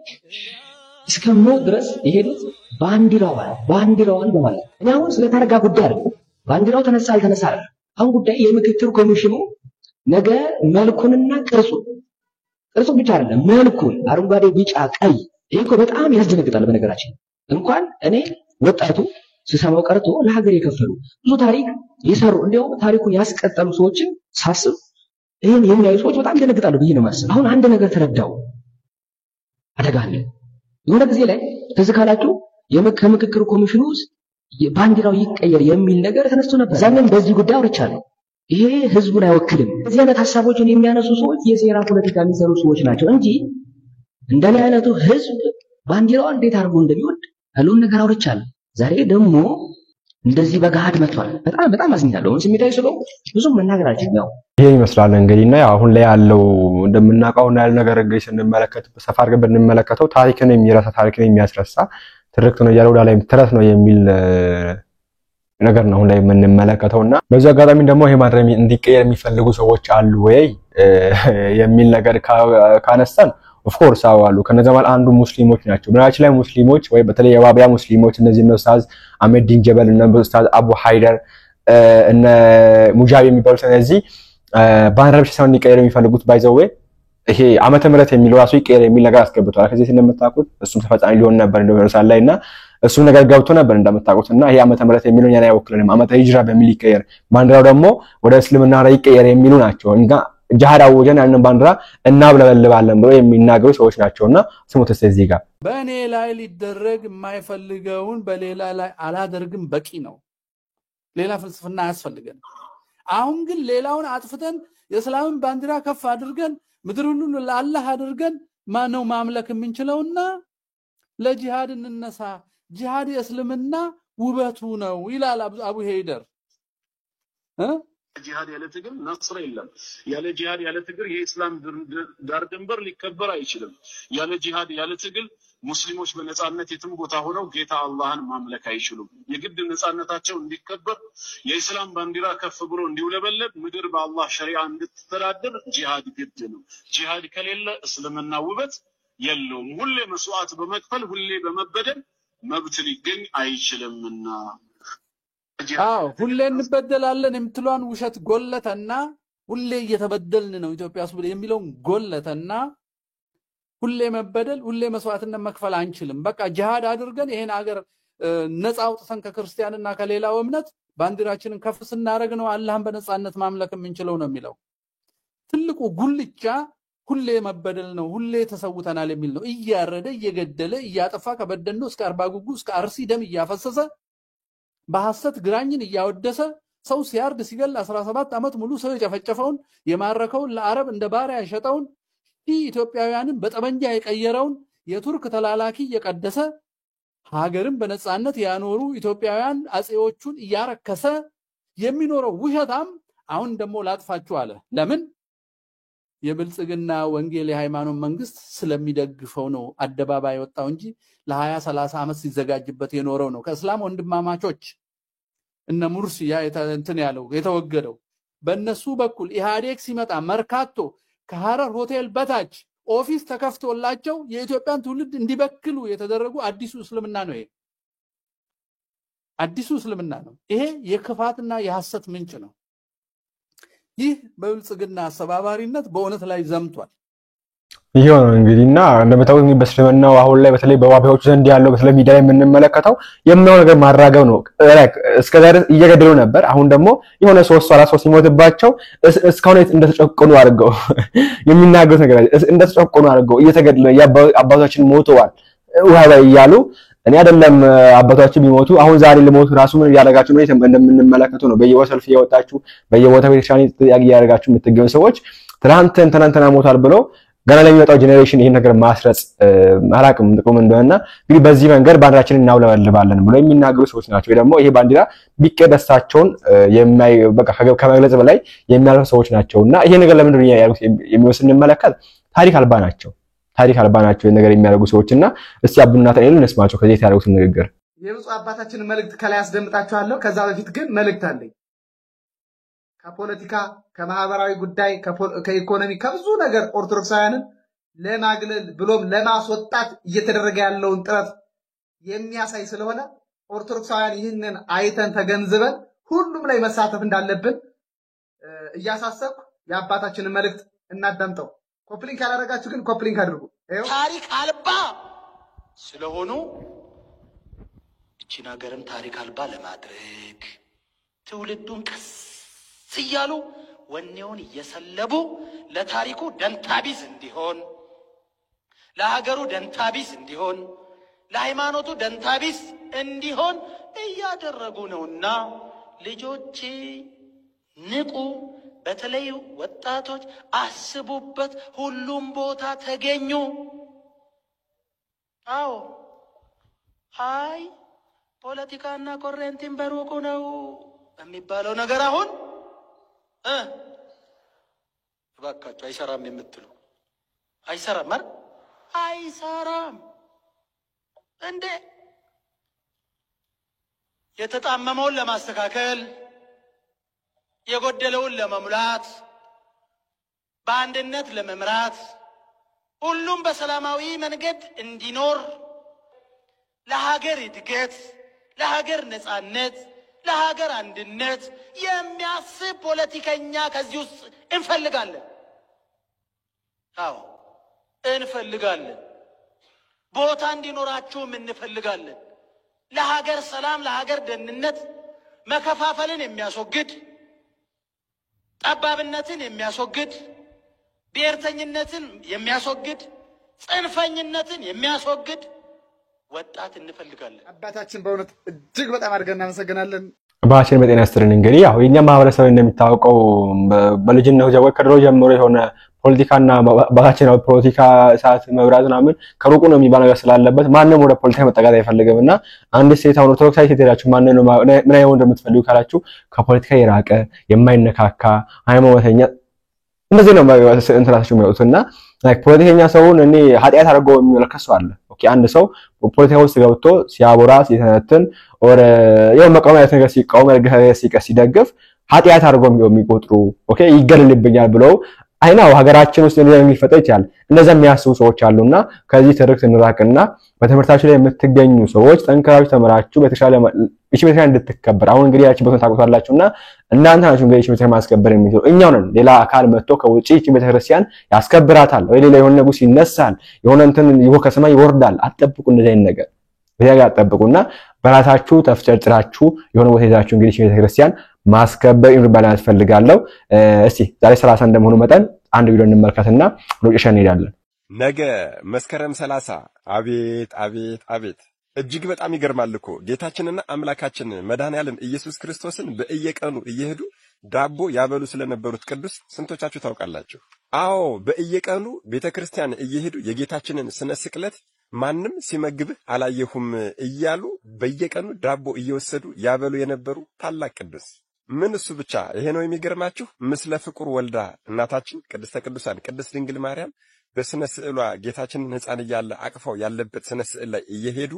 እስከ ሞት ድረስ የሄዱት ባንዲራዋን በማለት እኔ አሁን ስለ ታርጋ ጉዳይ አይደለም ባንዲራው ተነሳ አልተነሳ አሁን ጉዳይ የምክክር ኮሚሽኑ ነገ መልኩንና ቅርጹ ብቻ አይደለም መልኩን አረንጓዴ ቢጫ ቀይ ይሄኮ በጣም ያስደነግጣል በነገራችን እንኳን እኔ ወጣቱ ሲሰማው ቀርቶ ለሀገር የከፈሉ ብዙ ታሪክ የሰሩ እንደው ታሪኩን ያስቀጠሉ ሰዎችን ሳስብ ይሄን የሚያዩ ሰዎች በጣም ይደነግጣሉ ብዬ ነው ማለት አሁን አንድ ነገር ተረዳው አደጋለ የሆነ ጊዜ ላይ ተዝካላችሁ ከምክክር ኮሚሽኑ ባንዲራው ይቀየር የሚል ነገር ተነስቶ ነበር ዛሬም በዚህ ጉዳይ አውርቻለሁ ይሄ ህዝቡን አይወክልም እዚህ አይነት ሐሳቦችን የሚያነሱ ሰዎች የሴራ ፖለቲካ የሚሰሩ ሰዎች ናቸው እንጂ እንደኔ አይነቱ ህዝብ ባንዲራው እንዴት አድርጎ እንደሚወድ አሉን ነገር አውርቻለሁ ዛሬ ደግሞ እንደዚህ በጋድ መጥቷል በጣም አዝኛለሁ ስሜታዊ ስለው ብዙም መናገር አልችልም ይሄ ይመስላል እንግዲህና አሁን ላይ ያለው እንደምናውቀው ያለ ነገር እንግዲህ ስንመለከት በሰፋ አድርገን ብንመለከተው ታሪክን የሚረሳ ታሪክን የሚያስረሳ ትርክት ነው ያለው ላይ ተረት ነው የሚል ነገር ነው አሁን ላይ የምንመለከተውና በዚህ አጋጣሚ ደግሞ ይሄ ማድረም እንዲቀየር የሚፈልጉ ሰዎች አሉ ወይ የሚል ነገር ካነሳን ኦፍ ኮርስ አዋሉ ከነዛ ማለት አንዱ ሙስሊሞች ናቸው በናችን ላይ ሙስሊሞች ወይ በተለይ የዋቢያ ሙስሊሞች እነዚህ ኡስታዝ አህመድ ዲን ጀበል እና ኡስታዝ አቡ ሃይደር እነ ሙጃቢ የሚባሉት እነዚህ ባንረብሽ ሳይሆን ይቀየር የሚፈልጉት ባይዘው ይሄ ዓመተ ምህረት የሚለው ራሱ ይቀየር የሚል ነገር አስገብቷል ከዚህ እንደምታውቁት እሱም ተፈጻሚ ሊሆን ነበር እንደሆነ ሳላይና እሱ ነገር ገብቶ ነበር እንደምታውቁትና ይሄ ዓመተ ምህረት የሚለው ያና ያወክለንም ዓመተ ሂጅራ በሚል ይቀየር ባንዲራው ደግሞ ወደ እስልምና ላይ ይቀየር የሚሉ ናቸው እና ጃሃድ አወጀን ያንን ባንዲራ እናብለበልባለን ብለው የሚናገሩ ሰዎች ናቸውና ስሙት እዚህ ጋር በእኔ ላይ ሊደረግ የማይፈልገውን በሌላ ላይ አላደርግም በቂ ነው ሌላ ፍልስፍና አያስፈልገን አሁን ግን ሌላውን አጥፍተን የእስላምን ባንዲራ ከፍ አድርገን ምድሩን ሁሉ ለአላህ አድርገን ማነው ማምለክ የምንችለውና ለጂሃድ እንነሳ ጂሃድ የእስልምና ውበቱ ነው ይላል አቡ ሄይደር ጂሃድ ያለ ትግል ነስር የለም ያለ ጂሃድ ያለ ትግል የኢስላም ዳር ድንበር ሊከበር አይችልም ያለ ጂሃድ ያለ ትግል ሙስሊሞች በነጻነት የትም ቦታ ሆነው ጌታ አላህን ማምለክ አይችሉም የግድ ነጻነታቸው እንዲከበር የኢስላም ባንዲራ ከፍ ብሎ እንዲውለበለብ ምድር በአላህ ሸሪዓ እንድትተዳደር ጂሃድ ግድ ነው ጂሃድ ከሌለ እስልምና ውበት የለውም ሁሌ መስዋዕት በመክፈል ሁሌ በመበደል መብት ሊገኝ አይችልምና ሁሌ እንበደላለን የምትሏን ውሸት ጎለተና ሁሌ እየተበደልን ነው ኢትዮጵያ ውስጥ የሚለው ጎለተና ሁሌ መበደል ሁሌ መስዋዕትነት መክፈል አንችልም በቃ ጂሃድ አድርገን ይሄን ሀገር ነፃ አውጥተን ከክርስቲያንና ከሌላው እምነት ባንዲራችንን ከፍ ስናረግ ነው አላህን በነፃነት ማምለክ የምንችለው ነው የሚለው ትልቁ ጉልቻ ሁሌ መበደል ነው ሁሌ ተሰውተናል የሚል ነው እያረደ እየገደለ እያጠፋ ከበደን ነው እስከ 40 ጉጉ እስከ አርሲ ደም እያፈሰሰ በሐሰት ግራኝን እያወደሰ ሰው ሲያርድ ሲገል 17 አመት ሙሉ ሰው የጨፈጨፈውን የማረከውን ለአረብ እንደ ባሪያ ያሸጠውን ኢትዮጵያውያንን በጠመንጃ የቀየረውን የቱርክ ተላላኪ እየቀደሰ ሀገርን በነጻነት ያኖሩ ኢትዮጵያውያን አጼዎቹን እያረከሰ የሚኖረው ውሸታም አሁን ደግሞ ላጥፋችሁ አለ ለምን የብልጽግና ወንጌል የሃይማኖት መንግስት ስለሚደግፈው ነው አደባባይ ወጣው እንጂ ለ20 30 አመት ሲዘጋጅበት የኖረው ነው ከእስላም ወንድማማቾች እነ ሙርሲ ያ እንትን ያለው የተወገደው በእነሱ በኩል ኢህአዴግ ሲመጣ መርካቶ ከሐረር ሆቴል በታች ኦፊስ ተከፍቶላቸው የኢትዮጵያን ትውልድ እንዲበክሉ የተደረጉ አዲሱ እስልምና ነው ይሄ አዲሱ እስልምና ነው ይሄ የክፋትና የሐሰት ምንጭ ነው ይህ በብልጽግና አሰባባሪነት በእውነት ላይ ዘምቷል ይሄው ነው እንግዲህና እንደምታውቁት በእስልምናው አሁን ላይ በተለይ በዋቢያዎቹ ዘንድ ያለው በተለይ ሚዲያ ላይ የምንመለከተው የምናው ነገር ማራገብ ነው እስከዛሬ እየገደሉ ነበር አሁን ደግሞ የሆነ 3 ሲሞትባቸው እስካሁን እንደተጨቆኑ አድርገው የሚናገሩት ነገር እንደተጨቆኑ አድርገው እየተገደሉ አባቶቻችን ሞተዋል ውሃ ይያሉ እኔ አይደለም አባቶቻችን ቢሞቱ አሁን ዛሬ ለሞቱ ራሱ ምን ያደርጋችሁ ነው እንደምንመለከተው ነው በየወሰልፍ እየወጣችሁ በየቦታው ቤተክርስቲያን ያያደርጋችሁ የምትገኙ ሰዎች ትናንትና ሞታል ብለው ገና ለሚመጣው ጄኔሬሽን ይሄን ነገር ማስረጽ አላቅም ጥቅም እንደሆነና እንግዲህ በዚህ መንገድ ባንዲራችንን እናውለበልባለን ብለው የሚናገሩ ሰዎች ናቸው ደግሞ ይሄ ባንዲራ ቢቀደሳቸውን በቃ ከመግለጽ በላይ የሚያልፉ ሰዎች ናቸውና ይሄ ነገር ለምን እንደሆነ ያሉት የሚወስን እንመለከት ታሪክ አልባ ናቸው ነገር የሚያደርጉ ሰዎችና እስቲ አቡና ተነል እንስማቸው ከዚህ ያደረጉት ንግግር የብፁዕ አባታችን መልእክት ከላይ አስደምጣችኋለሁ ከዛ በፊት ግን መልእክት አለኝ ከፖለቲካ ከማህበራዊ ጉዳይ ከኢኮኖሚ ከብዙ ነገር ኦርቶዶክሳውያንን ለማግለል ብሎም ለማስወጣት እየተደረገ ያለውን ጥረት የሚያሳይ ስለሆነ ኦርቶዶክሳውያን ይህንን አይተን ተገንዝበን ሁሉም ላይ መሳተፍ እንዳለብን እያሳሰብኩ የአባታችንን መልእክት እናዳምጠው ኮፕሊንክ ያላረጋችሁ ግን ኮፕሊንክ አድርጉ ታሪክ አልባ ስለሆኑ እቺን ሀገርም ታሪክ አልባ ለማድረግ ትውልዱን ቀስ ሲያሉ ወኔውን እየሰለቡ ለታሪኩ ደንታቢስ እንዲሆን ለሀገሩ ደንታቢስ እንዲሆን ለሃይማኖቱ ደንታቢስ እንዲሆን እያደረጉ ነውና ልጆቼ ንቁ በተለይ ወጣቶች አስቡበት ሁሉም ቦታ ተገኙ አዎ ሃይ ፖለቲካና ኮሬንቲን በሩቁ ነው የሚባለው ነገር አሁን እባካችሁ አይሰራም የምትሉ አይሰራም ማለት አይሰራም እንዴ የተጣመመውን ለማስተካከል የጎደለውን ለመሙላት በአንድነት ለመምራት ሁሉም በሰላማዊ መንገድ እንዲኖር ለሀገር እድገት፣ ለሀገር ነጻነት፣ ለሀገር አንድነት የሚያስብ ፖለቲከኛ ከዚህ ውስጥ እንፈልጋለን። አዎ እንፈልጋለን። ቦታ እንዲኖራችሁም እንፈልጋለን። ለሀገር ሰላም፣ ለሀገር ደህንነት መከፋፈልን የሚያስወግድ፣ ጠባብነትን የሚያስወግድ፣ ብሔርተኝነትን የሚያስወግድ፣ ጽንፈኝነትን የሚያስወግድ ወጣት እንፈልጋለን። አባታችን በእውነት እጅግ በጣም አድርገን እናመሰግናለን። ባሽን በጤና ይስጥልን። እንግዲህ ያው የኛ ማህበረሰብ እንደሚታወቀው በልጅነቱ ጀምሮ ከድሮ ጀምሮ የሆነ ፖለቲካና ባታችን ፖለቲካ ሰዓት መብራት ምናምን ከሩቁ ነው የሚባል ነገር ስላለበት ማንንም ወደ ፖለቲካ መጠጋት አይፈልግምና አንድ ሴት አሁን ኦርቶዶክሳዊ ሴት ሄዳችሁ ማንንም ምን አይነት ወንድ እንደምትፈልጉ ካላችሁ ከፖለቲካ የራቀ የማይነካካ ሃይማኖተኛ እንደዚህ ነው እንትራችሁ የሚወጡና ፖለቲከኛ ሰውን እኔ ኃጢአት አድርጎ የሚመለከት ሰው አለ። ኦኬ አንድ ሰው ፖለቲካ ውስጥ ገብቶ ሲያቦራ ሲተነትን ወረ የው መቃወሚያ ነገር ሲቃወም ሲደግፍ ኃጢአት አድርጎ የሚቆጥሩ ኦኬ ይገለልብኛል ብለው አይናው ሀገራችን ውስጥ የሚፈጠር ይችላል። እንደዛ የሚያስቡ ሰዎች አሉና ከዚህ ትርክት እንራቅና በትምህርታችሁ ላይ የምትገኙ ሰዎች ጠንክራችሁ ተመራችሁ በተሻለ እቺ ቤተክርስቲያን እንድትከበር አሁን እንግዲህ ያቺ ቦታን ታውቁታላችሁና እናንተ ናችሁ እንግዲህ እቺ ቤተክርስቲያን ማስከበር የሚችሉ እኛው ነን። ሌላ አካል መጥቶ ከውጪ እቺ ቤተክርስቲያን ያስከብራታል ወይ ሌላ የሆነ ንጉስ ይነሳል የሆነ እንትን ከሰማይ ይወርዳል። አትጠብቁ፣ እንደዚህ አይነት ነገር በያጋ አትጠብቁና በራሳችሁ ተፍጨርጭራችሁ የሆነ ቦታ ይዛችሁ እንግዲህ እቺ ቤተክርስቲያን ማስከበር ይርባላ ያስፈልጋለሁ። እስቲ ዛሬ 30 እንደመሆኑ መጠን አንድ ቪዲዮ እንመልከትና ወደ እንሄዳለን። ነገ መስከረም 30 አቤት አቤት አቤት እጅግ በጣም ይገርማል እኮ ጌታችንና አምላካችን መድኃኔዓለም ኢየሱስ ክርስቶስን በእየቀኑ እየሄዱ ዳቦ ያበሉ ስለነበሩት ቅዱስ ስንቶቻችሁ ታውቃላችሁ? አዎ በእየቀኑ ቤተክርስቲያን እየሄዱ የጌታችንን ስነ ስቅለት ማንም ሲመግብህ አላየሁም እያሉ በየቀኑ ዳቦ እየወሰዱ ያበሉ የነበሩ ታላቅ ቅዱስ። ምን እሱ ብቻ ይሄ ነው የሚገርማችሁ? ምስለ ፍቁር ወልዳ እናታችን ቅድስተ ቅዱሳን ቅድስት ድንግል ማርያም በስነ ስዕሏ ጌታችንን ሕፃን እያለ አቅፈው ያለበት ስነ ስዕል ላይ እየሄዱ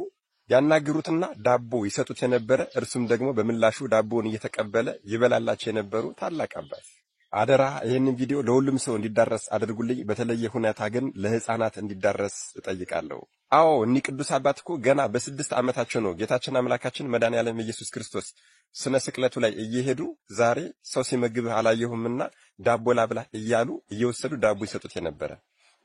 ያናግሩትና ዳቦ ይሰጡት የነበረ እርሱም ደግሞ በምላሹ ዳቦውን እየተቀበለ ይበላላቸው የነበሩ ታላቅ አባት። አደራ ይህንን ቪዲዮ ለሁሉም ሰው እንዲዳረስ አድርጉልኝ። በተለየ ሁኔታ ግን ለሕፃናት እንዲዳረስ እጠይቃለሁ። አዎ እኒህ ቅዱስ አባት እኮ ገና በ6 ዓመታቸው ነው ጌታችን አምላካችን መድኃኔዓለም ኢየሱስ ክርስቶስ ስነ ስቅለቱ ላይ እየሄዱ ዛሬ ሰው ሲመግብህ አላየሁምና ዳቦ ላብላ እያሉ እየወሰዱ ዳቦ ይሰጡት የነበረ።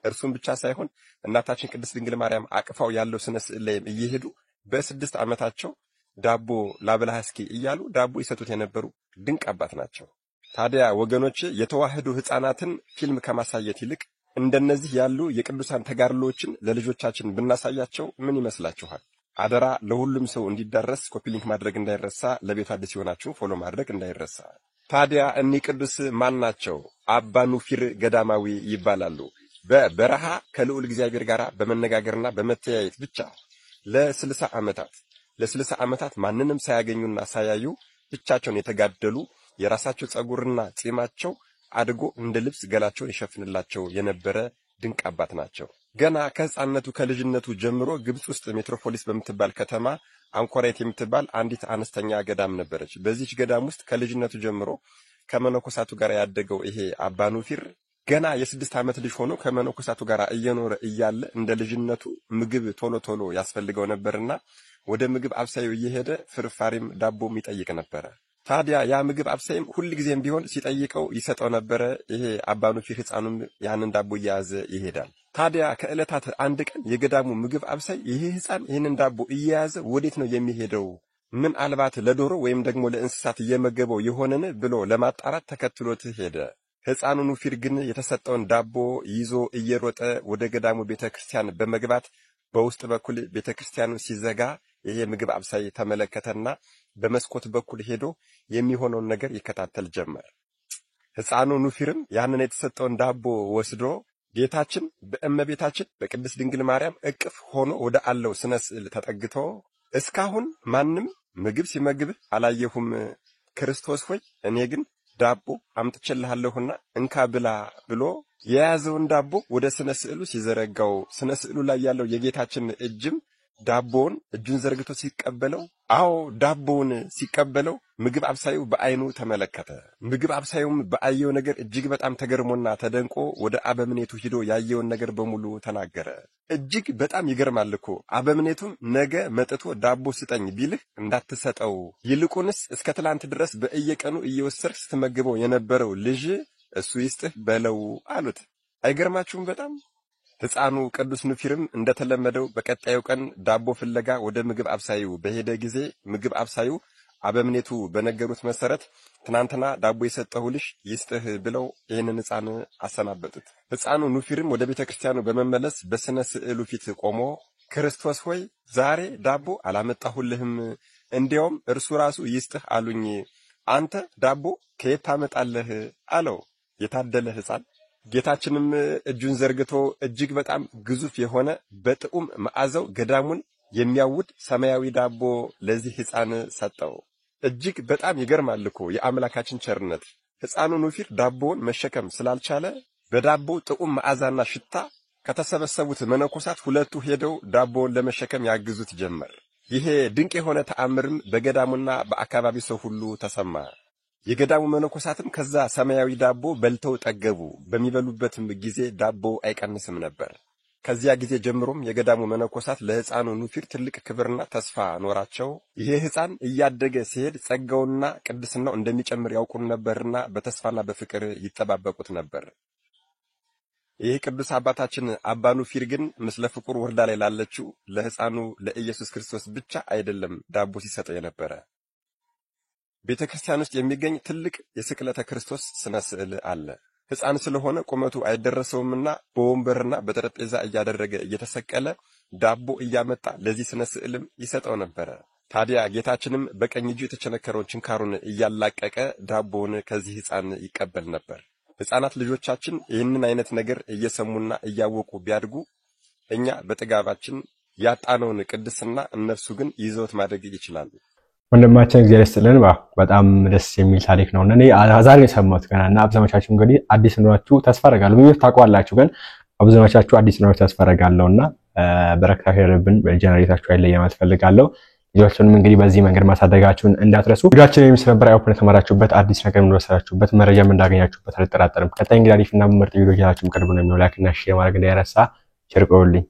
እርሱም ብቻ ሳይሆን እናታችን ቅድስት ድንግል ማርያም አቅፋው ያለው ስነ ስዕል ላይም እየሄዱ በ6 ዓመታቸው ዳቦ ላብላ እስኪ እያሉ ዳቦ ይሰጡት የነበሩ ድንቅ አባት ናቸው። ታዲያ ወገኖች የተዋህዶ ሕፃናትን ፊልም ከማሳየት ይልቅ እንደነዚህ ያሉ የቅዱሳን ተጋድሎችን ለልጆቻችን ብናሳያቸው ምን ይመስላችኋል? አደራ ለሁሉም ሰው እንዲዳረስ ኮፒ ሊንክ ማድረግ እንዳይረሳ፣ ለቤቱ አዲስ የሆናችሁ ፎሎ ማድረግ እንዳይረሳ። ታዲያ እኒህ ቅዱስ ማን ናቸው? አባ ኑፊር ገዳማዊ ይባላሉ። በበረሃ ከልዑል እግዚአብሔር ጋር በመነጋገርና በመተያየት ብቻ ለ60 ዓመታት ማንንም ሳያገኙና ሳያዩ ብቻቸውን የተጋደሉ የራሳቸው ጸጉርና ጺማቸው አድጎ እንደ ልብስ ገላቸውን ይሸፍንላቸው የነበረ ድንቅ አባት ናቸው። ገና ከሕፃንነቱ ከልጅነቱ ጀምሮ ግብጽ ውስጥ ሜትሮፖሊስ በምትባል ከተማ አንኮራይት የምትባል አንዲት አነስተኛ ገዳም ነበረች። በዚህች ገዳም ውስጥ ከልጅነቱ ጀምሮ ከመነኮሳቱ ጋር ያደገው ይሄ አባ ኑፊር ገና የ6 ዓመት ልጅ ሆኖ ከመነኮሳቱ ጋር እየኖረ እያለ እንደ ልጅነቱ ምግብ ቶሎ ቶሎ ያስፈልገው ነበርና ወደ ምግብ አብሳዩ እየሄደ ፍርፋሪም ዳቦም ይጠይቅ ነበር። ታዲያ ያ ምግብ አብሳይም ሁሉ ጊዜም ቢሆን ሲጠይቀው ይሰጠው ነበር። ይሄ አባ ኑፊር ሕፃኑም ያንን ዳቦ እየያዘ ይሄዳል። ታዲያ ከዕለታት አንድ ቀን የገዳሙ ምግብ አብሳይ ይሄ ሕፃን ይህንን ዳቦ እየያዘ ወዴት ነው የሚሄደው? ምን አልባት ለዶሮ ወይም ደግሞ ለእንስሳት እየመገበው የሆነን ብሎ ለማጣራት ተከትሎት ሄደ። ሕፃኑ ኑፊር ግን የተሰጠውን ዳቦ ይዞ እየሮጠ ወደ ገዳሙ ቤተክርስቲያን በመግባት በውስጥ በኩል ቤተክርስቲያኑ ሲዘጋ ይሄ ምግብ አብሳይ ተመለከተና በመስኮት በኩል ሄዶ የሚሆነውን ነገር ይከታተል ጀመር። ሕፃኑ ኑፊርም ያንን የተሰጠውን ዳቦ ወስዶ ጌታችን በእመቤታችን በቅድስት ድንግል ማርያም እቅፍ ሆኖ ወደ አለው ስነ ስዕል ተጠግቶ እስካሁን ማንም ምግብ ሲመግብህ አላየሁም፣ ክርስቶስ ሆይ እኔ ግን ዳቦ አምጥቼልሃለሁና እንካ ብላ ብሎ የያዘውን ዳቦ ወደ ስነ ስዕሉ ሲዘረጋው ስነ ስዕሉ ላይ ያለው የጌታችን እጅም ዳቦውን እጁን ዘርግቶ ሲቀበለው አዎ ዳቦውን ሲቀበለው ምግብ አብሳዩ በአይኑ ተመለከተ። ምግብ አብሳዩም በአየው ነገር እጅግ በጣም ተገርሞና ተደንቆ ወደ አበምኔቱ ሄዶ ያየውን ነገር በሙሉ ተናገረ። እጅግ በጣም ይገርማል እኮ። አበምኔቱም ነገ መጥቶ ዳቦ ስጠኝ ቢልህ እንዳትሰጠው፣ ይልቁንስ እስከ ትላንት ድረስ በእየቀኑ እየወሰድክ ስትመግበው የነበረው ልጅ እሱ ይስጥህ በለው አሉት። አይገርማችሁም? በጣም ሕፃኑ ቅዱስ ኑፊርም እንደተለመደው በቀጣዩ ቀን ዳቦ ፍለጋ ወደ ምግብ አብሳዩ በሄደ ጊዜ ምግብ አብሳዩ አበምኔቱ በነገሩት መሰረት ትናንትና ዳቦ የሰጠው ልጅ ይስጥህ ብለው ይህንን ሕፃን አሰናበቱት። ሕፃኑ ኑፊርም ወደ ቤተክርስቲያኑ በመመለስ በስነ ስዕሉ ፊት ቆሞ ክርስቶስ ሆይ ዛሬ ዳቦ አላመጣሁልህም፣ እንዲያውም እርሱ ራሱ ይስጥህ አሉኝ፣ አንተ ዳቦ ከየት ታመጣለህ አለው። የታደለ ሕፃን። ጌታችንም እጁን ዘርግቶ እጅግ በጣም ግዙፍ የሆነ በጥዑም መዓዛው ገዳሙን የሚያውድ ሰማያዊ ዳቦ ለዚህ ሕፃን ሰጠው። እጅግ በጣም ይገርማል እኮ የአምላካችን ቸርነት። ሕፃኑ ኑፊር ዳቦውን መሸከም ስላልቻለ በዳቦው ጥዑም መዓዛና ሽታ ከተሰበሰቡት መነኮሳት ሁለቱ ሄደው ዳቦውን ለመሸከም ያግዙት ጀመር። ይሄ ድንቅ የሆነ ተአምርም በገዳሙና በአካባቢ ሰው ሁሉ ተሰማ። የገዳሙ መነኮሳትም ከዛ ሰማያዊ ዳቦ በልተው ጠገቡ። በሚበሉበትም ጊዜ ዳቦ አይቀንስም ነበር። ከዚያ ጊዜ ጀምሮም የገዳሙ መነኮሳት ለሕፃኑ ኑፊር ትልቅ ክብርና ተስፋ ኖራቸው። ይሄ ሕፃን እያደገ ሲሄድ ጸጋውና ቅድስናው እንደሚጨምር ያውቁን ነበርና በተስፋና በፍቅር ይጠባበቁት ነበር። ይህ ቅዱስ አባታችን አባ ኑፊር ግን ምስለ ፍቁር ወርዳ ላይ ላለችው ለሕፃኑ ለኢየሱስ ክርስቶስ ብቻ አይደለም ዳቦ ሲሰጠው የነበረ። ቤተክርስቲያን ውስጥ የሚገኝ ትልቅ የስቅለተ ክርስቶስ ስነ ስዕል አለ። ሕፃን ስለሆነ ቁመቱ አይደረሰውምና በወንበርና በጠረጴዛ እያደረገ እየተሰቀለ ዳቦ እያመጣ ለዚህ ስነ ስዕልም ይሰጠው ነበር። ታዲያ ጌታችንም በቀኝ እጁ የተቸነከረውን ችንካሩን እያላቀቀ ዳቦውን ከዚህ ሕፃን ይቀበል ነበር። ሕፃናት ልጆቻችን ይህንን አይነት ነገር እየሰሙና እያወቁ ቢያድጉ እኛ በጥጋባችን ያጣነውን ቅድስና እነርሱ ግን ይዘውት ማድረግ ይችላሉ። ወንድማችን እግዚአብሔር ይስጥልን። በጣም ደስ የሚል ታሪክ ነው። እኔ ዛሬ የሰማሁት ገናና አብዛኞቻችሁ እንግዲህ አዲስ ኑራችሁ ተስፋ አደርጋለሁ። ብዙዎች ታውቃላችሁ፣ ግን አብዛኞቻችሁ አዲስ ኑራችሁ ተስፋ አደርጋለሁና በረከታችሁ ይረብን በጀነሬታችሁ አይለየ ማለት ፈልጋለሁ። ልጆቻችሁንም እንግዲህ በዚህ መንገድ ማሳደጋችሁን እንዳትረሱ። ቪዲዮአችን የሚሰበር አይኦፕን የተማራችሁበት አዲስ ነገር እንደወሰዳችሁበት መረጃም እንዳገኛችሁበት አልጠራጠርም። ቀጣይ እንግዲህ አሪፍና ምርጥ ቪዲዮ ይዛችሁ ቀርበን ነው። ላይክ እና ሼር ማድረግ እንዳይረሳ። ቸር ቆዩልኝ።